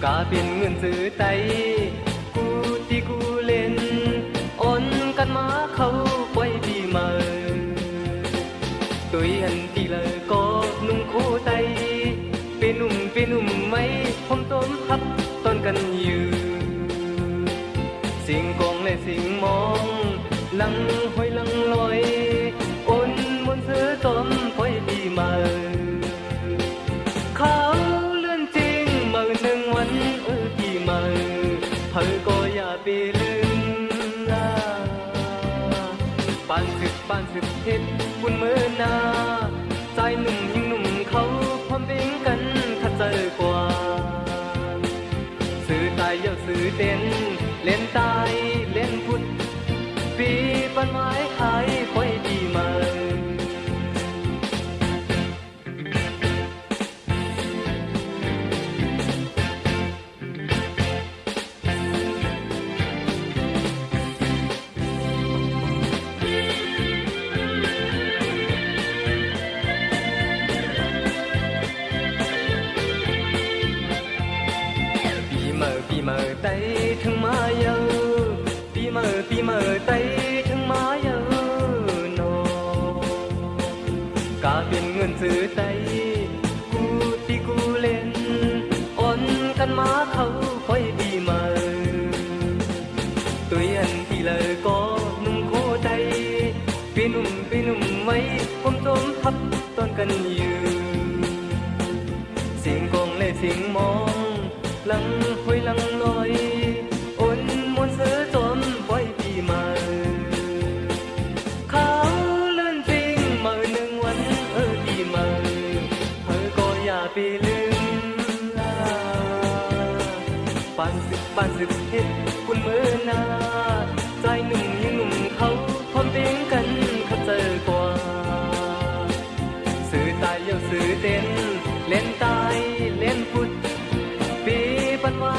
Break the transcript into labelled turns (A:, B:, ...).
A: กาเป็นเงินซื้อไตกูที่กูเล่นอ่อนกันมาเขาปล่อยดีมาตัวหันที่เลยก็นุ่งโคไตเป็นหนุ่มไม่ผมต้มพับตอนกันอยู่สิ่งกองและสิ่งมองลังห้อยลังลอยอ่อนมนต์ซื้อต้มปล่อยดีมาเขาเลื่อนจริงมาหนึ่งวันที่มาเธอก็อย่าไปลืมนะปานสึกเฮ็ดบุญมือนาใจหนุ่มยิ่งหนุ่มเขาพร้อมเป็นกันถ้าเจอกว่าซื้อตายเยาซื้อเต้นเล่นตายเล่นพุทธปีปันไม้ขายค่อยดีมาปีเมื่อไตถึงมาเยาปีเมื่อไตถึงมาเยาโนกาเป็นเงินซื้อไตกูที่กูเล่นอ่อนกันมาเขาค่อยดีมาตัวยันที่เลยก็นุ่งโคไตเป็นหนุ่มไม่ผมต้มพับตอนกันอยู่เสียงกองและเสียงมองลังห้อยลังลอยอ่อนมนต์ซื้อต้มปล่อยดีมาเขาเลื่อนจริงมาหนึ่งวันดีมาเธอก็อย่าไปลืมปานสึกเฮ็ดคุณมือนาใจหนุ่มยิ่งหนุ่มเขาพร้อมเป็นกันเขาเจอกว่าซื้อตายเยาซื้อเต้นเล่นตายเล่นพุทธปีปันไว้